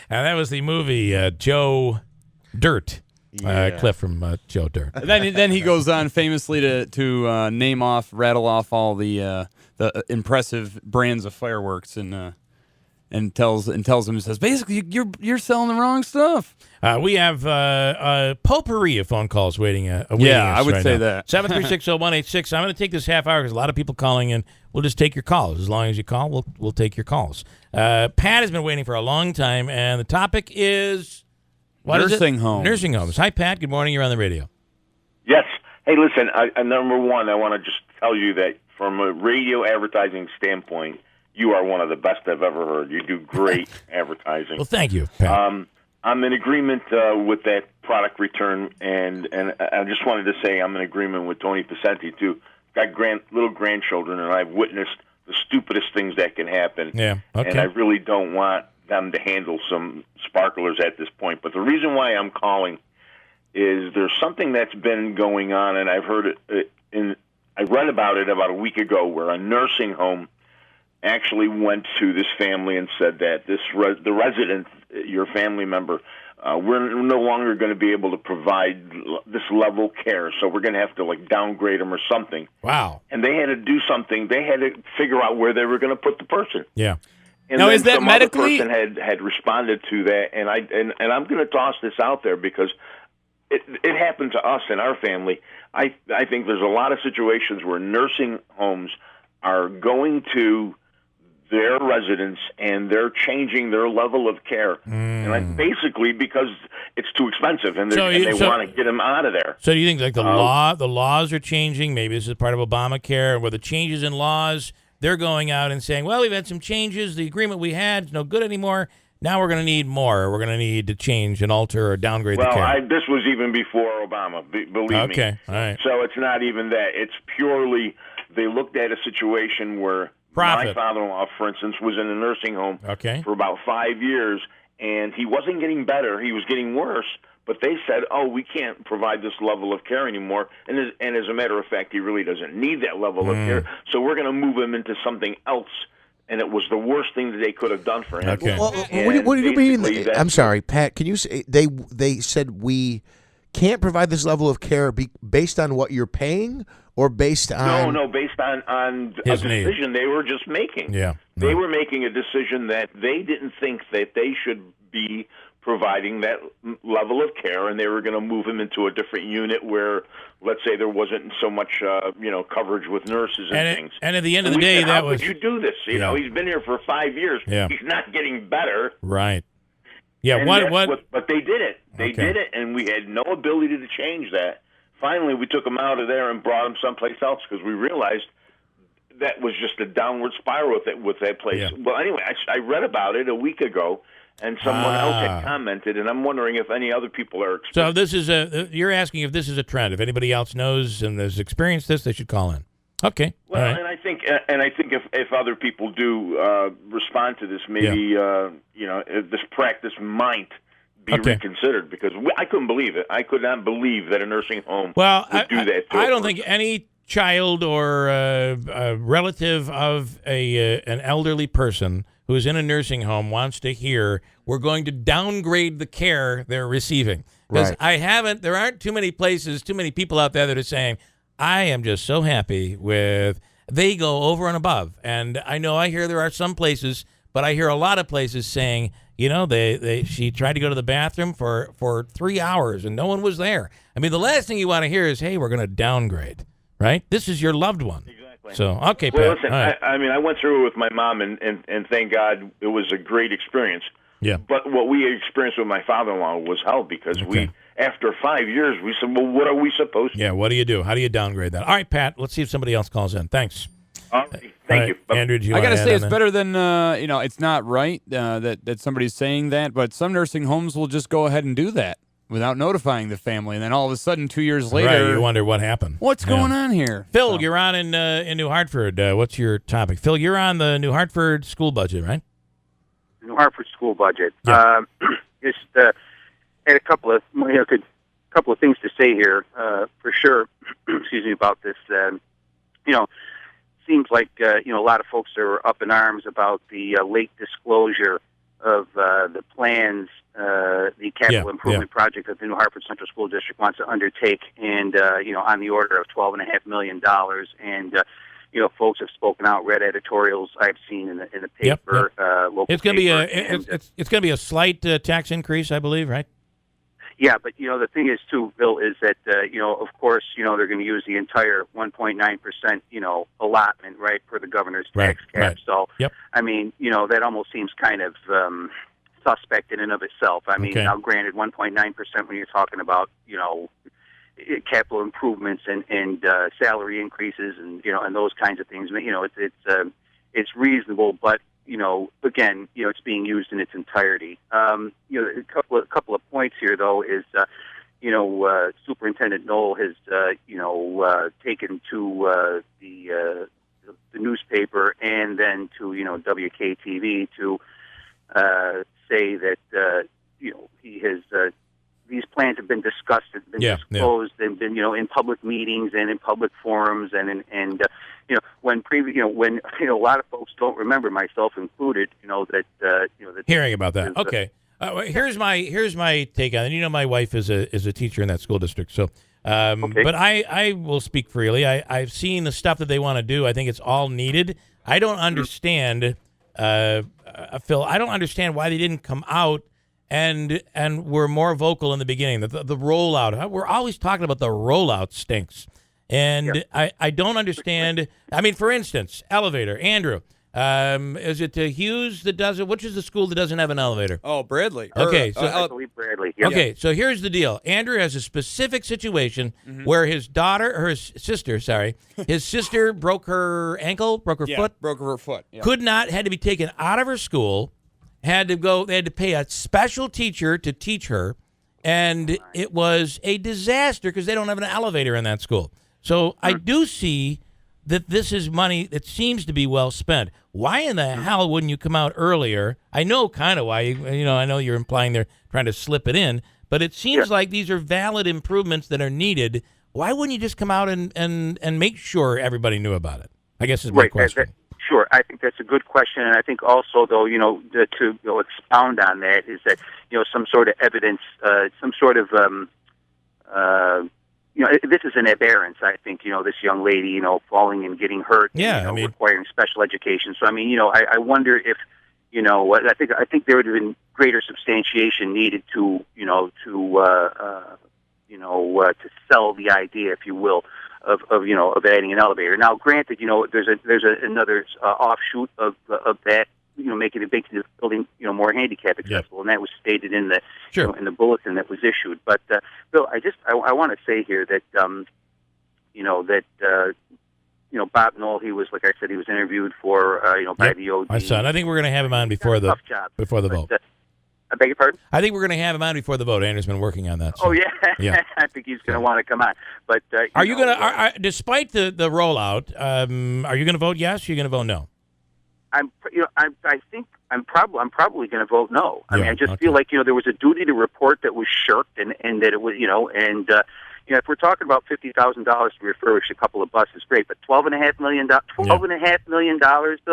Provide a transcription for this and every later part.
That was the movie Joe Dirt. Cliff from Joe Dirt. Then he goes on famously to rattle off all the impressive brands of fireworks and tells him, says, basically you're selling the wrong stuff. We have potpourri of phone calls waiting. I would say that. 7360186. I'm going to take this half hour because a lot of people calling in. We'll just take your calls. As long as you call, we'll take your calls. Pat has been waiting for a long time, and the topic is nursing homes. Nursing homes. Hi, Pat. Good morning. You're on the radio. Yes. Hey, listen, number one, I want to just tell you that from a radio advertising standpoint, you are one of the best I've ever heard. You do great advertising. Well, thank you, Pat. I'm in agreement with that product return, and I just wanted to say I'm in agreement with Tony Pacenti, too. Got little grandchildren, and I've witnessed the stupidest things that can happen. Yeah, okay. And I really don't want them to handle some sparklers at this point. But the reason why I'm calling is there's something that's been going on, and I've heard it, I read about it about a week ago, where a nursing home actually went to this family and said that the resident, your family member, we're no longer going to be able to provide this level of care, so we're going to have to downgrade them or something. Wow! And they had to do something. They had to figure out where they were going to put the person. Yeah. And now, then is that some medically? other person had responded to that, and I'm going to toss this out there because it happened to us in our family. I think there's a lot of situations where nursing homes are going to their residents and they're changing their level of care, and basically because it's too expensive, and they want to get them out of there. So do you think the laws are changing? Maybe this is part of Obamacare, where the changes in laws, they're going out and saying, well, we've had some changes. The agreement we had is no good anymore. Now we're going to need more. We're going to need to change and alter or downgrade the care. Well, this was even before Obama, believe me. Okay, all right. So it's not even that. It's purely they looked at a situation where Profit. My father-in-law, for instance, was in a nursing home for about 5 years, and he wasn't getting better. He was getting worse. But they said, we can't provide this level of care anymore. And as a matter of fact, he really doesn't need that level of care. So we're going to move him into something else. And it was the worst thing that they could have done for him. Okay. Well, what do you mean? I'm sorry, Pat. Can you say they said we can't provide this level of care based on what you're paying, or based on based on a decision they were just making. Yeah, they were making a decision that they didn't think that they should be providing that level of care, and they were going to move him into a different unit where, let's say, there wasn't so much, coverage with nurses and things. And at the end of the day, said, how could you do this? You know, he's been here for 5 years. Yeah. He's not getting better. Right. Yeah. And but they did it. They did it, and we had no ability to change that. Finally, we took him out of there and brought him someplace else because we realized that was just a downward spiral with that place. Yeah. Well, anyway, I read about it a week ago. And someone else had commented, and I'm wondering if any other people are So this is you're asking if this is a trend. If anybody else knows and has experienced this, they should call in. Okay. Well, all right. and I think if other people do respond to this, maybe if this practice might be reconsidered, because I couldn't believe it. I could not believe that a nursing home would do that. I don't think any child or a relative of an elderly person who's in a nursing home wants to hear we're going to downgrade the care they're receiving. Because there aren't too many places, too many people out there that are saying, I am just so happy with, they go over and above. And I hear there are some places, but I hear a lot of places saying, she tried to go to the bathroom for 3 hours and no one was there. I mean, the last thing you want to hear is, hey, we're going to downgrade, right? This is your loved one. Exactly. So, okay, Pat. Well, listen, right. I went through it with my mom, and thank God it was a great experience. Yeah. But what we experienced with my father-in-law was hell, because after 5 years, we said, well, what are we supposed to do? Yeah, what do you do? How do you downgrade that? All right, Pat, let's see if somebody else calls in. Thanks. All right, thank you. Andrew, do you I got to say, it's that? better than, it's not right that somebody's saying that, but some nursing homes will just go ahead and do that without notifying the family, and then all of a sudden, 2 years later, right, you wonder what happened. What's going on here? Phil, you're on in New Hartford. What's your topic? Phil, you're on the New Hartford school budget, right? New Hartford school budget. Yeah. Just had a couple of things to say here for sure. Excuse me about this. Seems like a lot of folks are up in arms about the late disclosure of the plans, the capital improvement project that the New Hartford Central School District wants to undertake, and on the order of $12.5 million. And folks have spoken out, read editorials I've seen in the paper. Local it's going to be it's going to be a slight tax increase, I believe, right? Yeah, but the thing is too, Bill, is that of course they're going to use the entire 1.9% allotment, right, for the governor's tax cap. Right. So I mean that almost seems kind of suspect in and of itself. I mean, now granted, 1.9% when you're talking about capital improvements and salary increases and and those kinds of things. It's reasonable, but again, it's being used in its entirety. A couple of points here, though, is Superintendent Knoll has taken to the newspaper and then to WKTV to say that he has. These plans have been discussed, have been disclosed, and been in public meetings and in public forums, and when a lot of folks don't remember, myself included, that hearing about that. Okay, here's my take on it. My wife is a teacher in that school district, so but I will speak freely. I've seen the stuff that they want to do. I think it's all needed. I don't understand, Phil. I don't understand why they didn't come out and we're more vocal in the beginning. The rollout. We're always talking about the rollout stinks. And I don't understand. I mean, for instance, elevator. Andrew, is it Hughes that does it? Which is the school that doesn't have an elevator? Oh, Bradley. Okay. I believe Bradley. Yep. Okay, so here's the deal. Andrew has a specific situation where his sister broke her ankle, broke her foot. Broke her foot. Yeah. Had to be taken out of her school. They had to pay a special teacher to teach her, and it was a disaster because they don't have an elevator in that school. So I do see that this is money that seems to be well spent. Why in the hell wouldn't you come out earlier? I know kind of why. I know you're implying they're trying to slip it in, but it seems like these are valid improvements that are needed. Why wouldn't you just come out and make sure everybody knew about it? I guess is my question. Sure, I think that's a good question, and I think also, though, to expound on that is that some sort of evidence, some sort of this is an aberrance. I think this young lady, falling and getting hurt, requiring special education. So I mean, I wonder if I think there would have been greater substantiation needed to sell the idea, if you will, of adding an elevator. Now, granted, there's another offshoot of that, making the building more handicap accessible, and that was stated in the in the bulletin that was issued. But Bill, I want to say here that Bob Knoll, he was, like I said, he was interviewed for by the OD. My son, I think we're going to have him on before the vote. I beg your pardon? I think we're going to have him on before the vote. Andrew's been working on that. So. Oh, yeah. I think he's going to want to come on. But are you going to, despite the rollout, are you going to vote yes or are you going to vote no? I think I'm probably going to vote no. I mean, I just feel like there was a duty to report that was shirked, and that it was if we're talking about $50,000 to refurbish a couple of buses, great. But $12.5 million, Bill.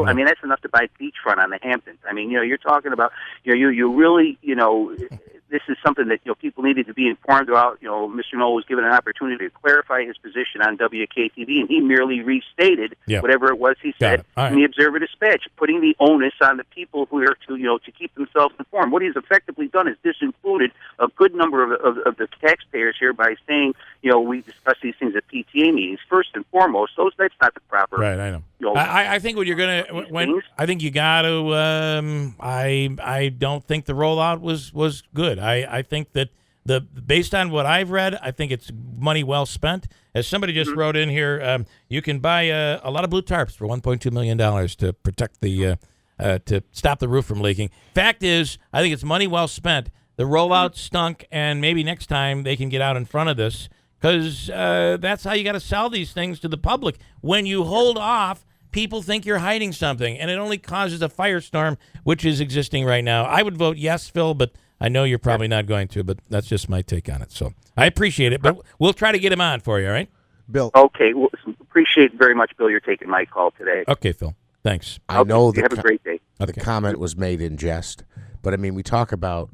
Yeah. I mean, that's enough to buy beachfront on the Hamptons. I mean, you're talking about you really this is something that people needed to be informed about. Mr. Knoll was given an opportunity to clarify his position on WKTV, and he merely restated whatever it was he said in the Observer Dispatch, putting the onus on the people who are to keep themselves informed. What he's effectively done is disincluded a good number of the taxpayers here by saying, we discuss these things at PTA meetings. First and foremost, that's not the proper. Right, I know. I think what you're gonna I think you got to. I don't think the rollout was good. I think that based on what I've read, I think it's money well spent. As somebody just wrote in here, you can buy a lot of blue tarps for $1.2 million to protect the to stop the roof from leaking. Fact is, I think it's money well spent. The rollout stunk, and maybe next time they can get out in front of this, because that's how you got to sell these things to the public. When you hold off, people think you're hiding something, and it only causes a firestorm, which is existing right now. I would vote yes, Phil, but I know you're probably not going to, but that's just my take on it. So I appreciate it, but we'll try to get him on for you, all right? Bill. Okay. Well, appreciate very much, Bill, you're taking my call today. Okay, Phil. Thanks. I know have a great day. The comment was made in jest, But, I mean, we talk about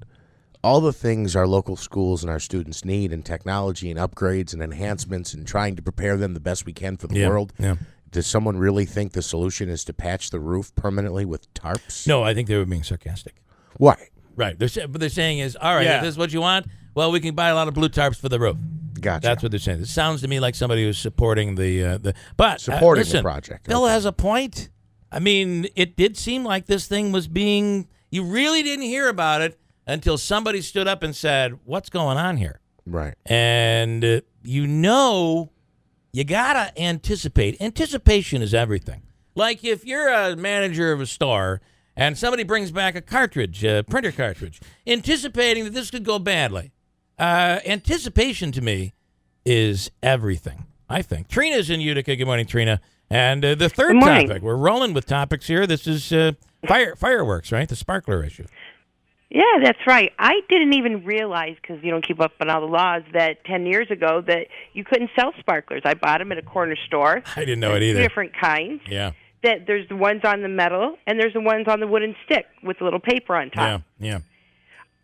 all the things our local schools and our students need, and technology and upgrades and enhancements, and trying to prepare them the best we can for the world. Yeah. Does someone really think the solution is to patch the roof permanently with tarps? No, I think they were being sarcastic. Why? Right. What they're saying is, all right, Yeah. if this is what you want, well, we can buy a lot of blue tarps for the roof. Gotcha. That's what they're saying. It sounds to me like somebody who's supporting the Supporting listen, the project. Phil Okay. has a point. I mean, it did seem like this thing was being. You really didn't hear about it until somebody stood up and said, "What's going on here?" Right. And you gotta anticipate. Anticipation is everything. Like if you're a manager of a store and somebody brings back a cartridge, a printer cartridge, anticipating that this could go badly. Anticipation to me is everything, I think. Trina's in Utica. Good morning, Trina. And the third topic, we're rolling with topics here. This is fireworks, right? The sparkler issue. Yeah, that's right. I didn't even realize, because you don't keep up on all the laws, that 10 years ago that you couldn't sell sparklers. I bought them at a corner store. I didn't know it either. Two different kinds. Yeah. That there's the ones on the metal, and there's the ones on the wooden stick with a little paper on top. Yeah.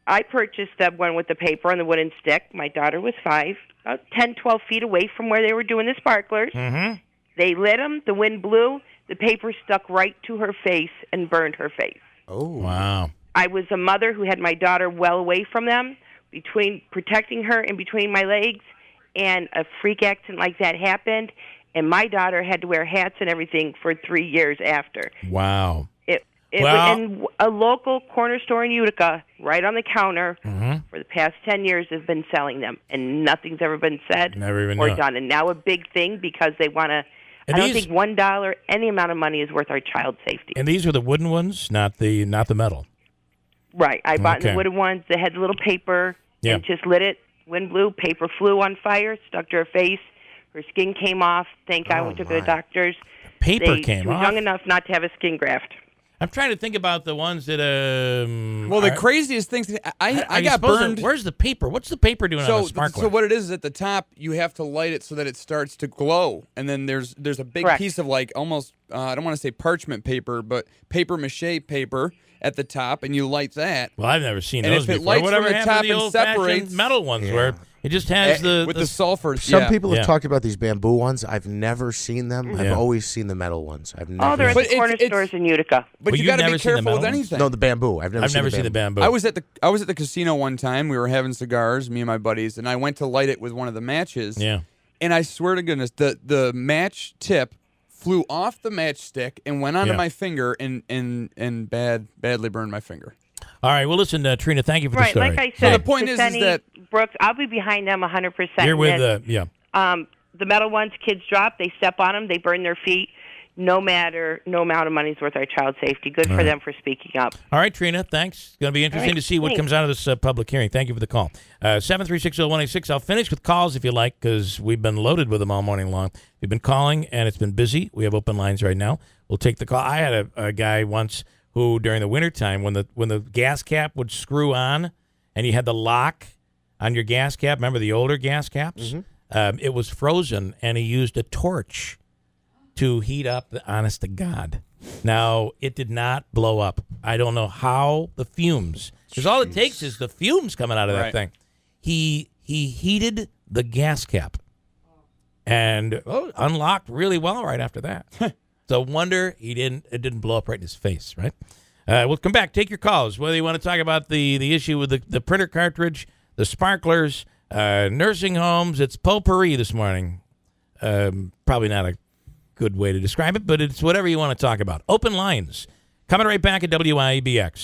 I purchased that one with the paper on the wooden stick. My daughter was 5, about 10, 12 feet away from where they were doing the sparklers. Mm-hmm. They lit them. The wind blew. The paper stuck right to her face and burned her face. Oh. Wow. I was a mother who had my daughter well away from them, between protecting her and between my legs, and a freak accident like that happened, and my daughter had to wear hats and everything for 3 years after. Wow. It was in a local corner store in Utica, right on the counter, for the past 10 years have been selling them, and nothing's ever been said or done. And now a big thing because they want to. I don't think $1, any amount of money is worth our child's safety. And these were the wooden ones, not the metal. Right. I bought the wooden ones that had the little paper and just lit it. Wind blew, paper flew on fire, stuck to her face. Her skin came off. Thank God we took her to the doctors. Paper came She was off? young enough not to have a skin graft. I'm trying to think about the ones that. Well, the craziest things I got burned. Where's the paper? What's the paper doing on the sparkler? So what it is at the top, you have to light it so that it starts to glow, and then there's a big piece of like almost I don't want to say parchment paper, but paper mache paper at the top, and you light that. Well, I've never seen and those if it before. lights Whatever from the happened top to the and old-fashioned separates metal ones where it just has the sulfur. Some people have talked about these bamboo ones. I've never seen them. I've always seen the metal ones. I've never. They're at the corner stores in Utica. But you got to be careful with anything. No, the bamboo. I've never seen the bamboo. I was at the casino one time. We were having cigars, me and my buddies, and I went to light it with one of the matches. Yeah. And I swear to goodness, the match tip flew off the matchstick and went onto my finger and badly burned my finger. All right. Well, listen, Trina, thank you for the story. Like I said, so the point is that Brooks, I'll be behind them 100%. You're with the metal ones, kids drop, they step on them, they burn their feet. No amount of money is worth our child's safety. Good for them for speaking up. All right, Trina, thanks. It's going to be interesting to see what comes out of this public hearing. Thank you for the call. 7360186. I'll finish with calls if you like, because we've been loaded with them all morning long. We've been calling, and it's been busy. We have open lines right now. We'll take the call. I had a guy once who, during the wintertime, when the gas cap would screw on, and you had the lock on your gas cap, remember the older gas caps? It was frozen, and he used a torch to heat up, honest to God. Now, it did not blow up. I don't know how the fumes, because all it takes is the fumes coming out of that thing. He heated the gas cap and unlocked really well right after that. So wonder it didn't blow up right in his face, right? We'll come back. Take your calls, whether you want to talk about the issue with the printer cartridge, the sparklers, nursing homes. It's potpourri this morning. Probably not a good way to describe it, but it's whatever you want to talk about. Open lines. Coming right back at WIBX.